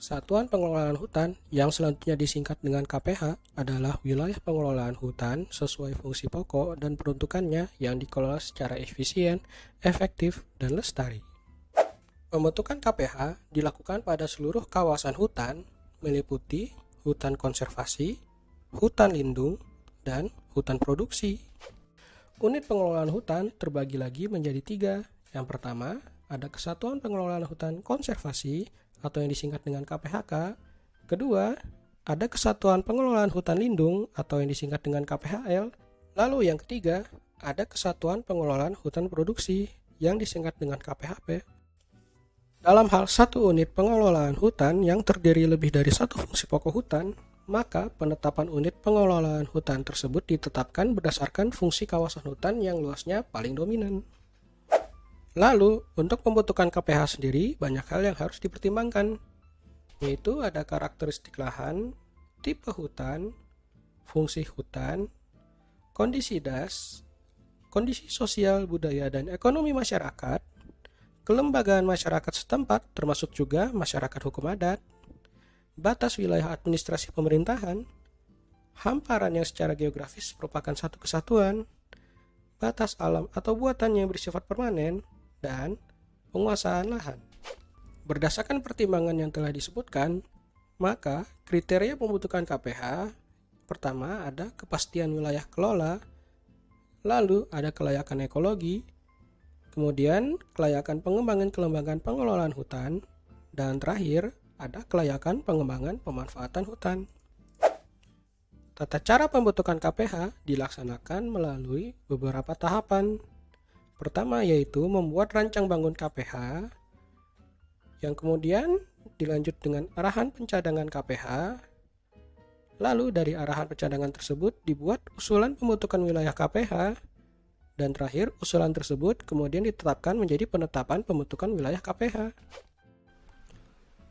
Satuan Pengelolaan Hutan yang selanjutnya disingkat dengan KPH adalah wilayah pengelolaan hutan sesuai fungsi pokok dan peruntukannya yang dikelola secara efisien, efektif, dan lestari. Pembentukan KPH dilakukan pada seluruh kawasan hutan, meliputi hutan konservasi, hutan lindung, dan hutan produksi. Unit pengelolaan hutan terbagi lagi menjadi 3. Yang pertama, ada Kesatuan Pengelolaan Hutan Konservasi atau yang disingkat dengan KPHK. Kedua, ada Kesatuan Pengelolaan Hutan Lindung atau yang disingkat dengan KPHL. Lalu yang ketiga, ada Kesatuan Pengelolaan Hutan Produksi yang disingkat dengan KPHP. Dalam hal satu unit pengelolaan hutan yang terdiri lebih dari satu fungsi pokok hutan, maka penetapan unit pengelolaan hutan tersebut ditetapkan berdasarkan fungsi kawasan hutan yang luasnya paling dominan. Lalu, untuk pembentukan KPH sendiri, banyak hal yang harus dipertimbangkan, yaitu ada karakteristik lahan, tipe hutan, fungsi hutan, kondisi das, kondisi sosial, budaya, dan ekonomi masyarakat, kelembagaan masyarakat setempat, termasuk juga masyarakat hukum adat, batas wilayah administrasi pemerintahan, hamparan yang secara geografis merupakan satu kesatuan, batas alam atau buatan yang bersifat permanen, dan penguasaan lahan. Berdasarkan pertimbangan yang telah disebutkan, maka kriteria pembentukan KPH pertama ada kepastian wilayah kelola, lalu ada kelayakan ekologi, kemudian kelayakan pengembangan pengelolaan hutan, dan terakhir ada kelayakan pengembangan pemanfaatan hutan. Tata cara pembentukan KPH dilaksanakan melalui beberapa tahapan. Pertama yaitu membuat rancang bangun KPH, yang kemudian dilanjut dengan arahan pencadangan KPH, lalu dari arahan pencadangan tersebut dibuat usulan pembentukan wilayah KPH, dan terakhir usulan tersebut kemudian ditetapkan menjadi penetapan pembentukan wilayah KPH.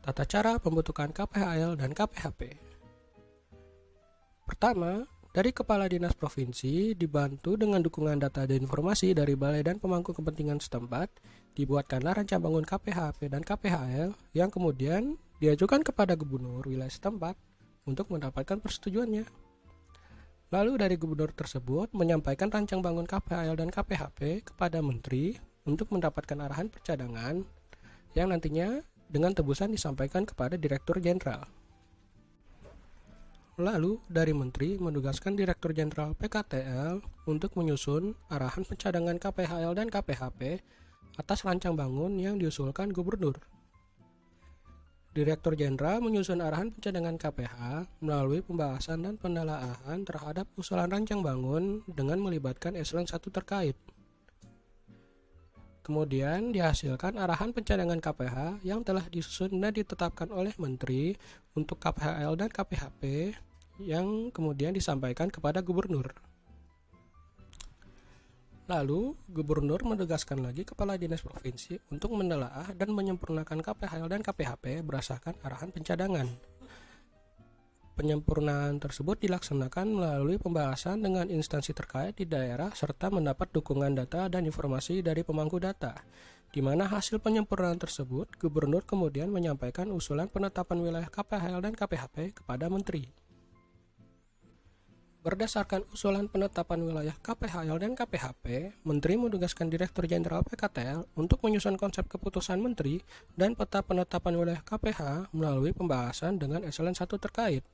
Tata cara pembentukan KPHL dan KPHP. Pertama, dari Kepala Dinas Provinsi dibantu dengan dukungan data dan informasi dari Balai dan pemangku kepentingan setempat, dibuatkanlah rancang bangun KPHP dan KPHL yang kemudian diajukan kepada gubernur wilayah setempat untuk mendapatkan persetujuannya. Lalu dari gubernur tersebut menyampaikan rancang bangun KPHL dan KPHP kepada menteri untuk mendapatkan arahan percadangan yang nantinya dengan tebusan disampaikan kepada Direktur Jenderal. Lalu, dari Menteri menugaskan Direktur Jenderal PKTL untuk menyusun arahan pencadangan KPHL dan KPHP atas rancang bangun yang diusulkan Gubernur. Direktur Jenderal menyusun arahan pencadangan KPH melalui pembahasan dan penelaahan terhadap usulan rancang bangun dengan melibatkan eselon 1 terkait. Kemudian dihasilkan arahan pencadangan KPH yang telah disusun dan ditetapkan oleh Menteri untuk KPHL dan KPHP yang kemudian disampaikan kepada gubernur. Lalu, gubernur menugaskan lagi kepala dinas provinsi untuk menelaah dan menyempurnakan KPHL dan KPHP berdasarkan arahan pencadangan. Penyempurnaan tersebut dilaksanakan melalui pembahasan dengan instansi terkait di daerah serta mendapat dukungan data dan informasi dari pemangku data, di mana hasil penyempurnaan tersebut, gubernur kemudian menyampaikan usulan penetapan wilayah KPHL dan KPHP kepada menteri. Berdasarkan usulan penetapan wilayah KPHL dan KPHP, Menteri menugaskan Direktur Jenderal PKTL untuk menyusun konsep keputusan Menteri dan peta penetapan wilayah KPH melalui pembahasan dengan eselon 1 terkait.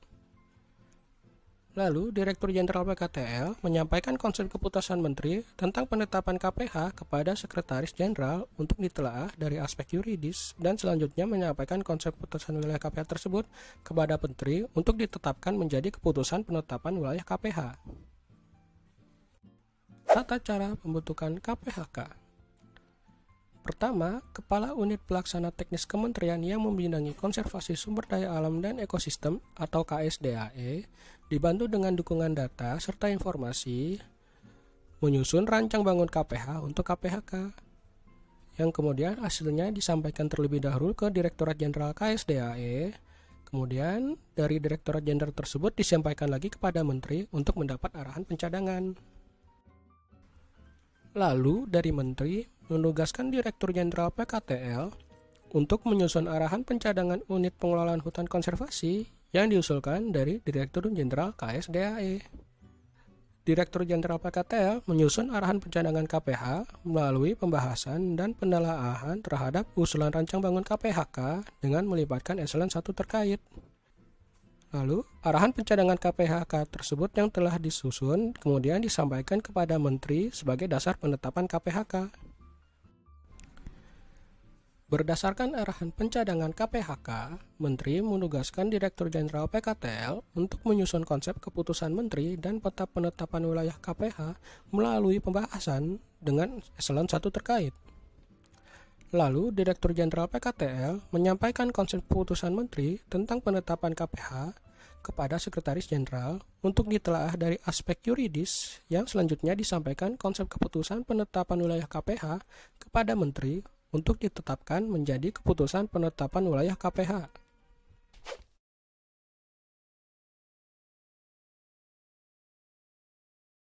Lalu, Direktur Jenderal PKTL menyampaikan konsep keputusan Menteri tentang penetapan KPH kepada Sekretaris Jenderal untuk ditelaah dari aspek yuridis dan selanjutnya menyampaikan konsep keputusan wilayah KPH tersebut kepada Menteri untuk ditetapkan menjadi keputusan penetapan wilayah KPH. Tata cara pembentukan KPHK. Pertama, Kepala Unit Pelaksana Teknis Kementerian yang membidangi konservasi sumber daya alam dan ekosistem atau KSDAE dibantu dengan dukungan data serta informasi menyusun rancang bangun KPH untuk KPHK yang kemudian hasilnya disampaikan terlebih dahulu ke Direktorat Jenderal KSDAE, kemudian dari Direktorat Jenderal tersebut disampaikan lagi kepada Menteri untuk mendapat arahan pencadangan. Lalu dari Menteri menugaskan Direktur Jenderal PKTL untuk menyusun arahan pencadangan unit pengelolaan hutan konservasi yang diusulkan dari Direktur Jenderal KSDAE. Direktur Jenderal PKTL menyusun arahan pencadangan KPH melalui pembahasan dan penelaahan terhadap usulan rancang bangun KPHK dengan melibatkan eselon 1 terkait. Lalu, arahan pencadangan KPHK tersebut yang telah disusun kemudian disampaikan kepada Menteri sebagai dasar penetapan KPHK. Berdasarkan arahan pencadangan KPHK, Menteri menugaskan Direktur Jenderal PKTL untuk menyusun konsep keputusan Menteri dan peta penetapan wilayah KPH melalui pembahasan dengan eselon 1 terkait. Lalu, Direktur Jenderal PKTL menyampaikan konsep keputusan Menteri tentang penetapan KPH kepada Sekretaris Jenderal untuk ditelaah dari aspek yuridis yang selanjutnya disampaikan konsep keputusan penetapan wilayah KPH kepada Menteri untuk ditetapkan menjadi keputusan penetapan wilayah KPH.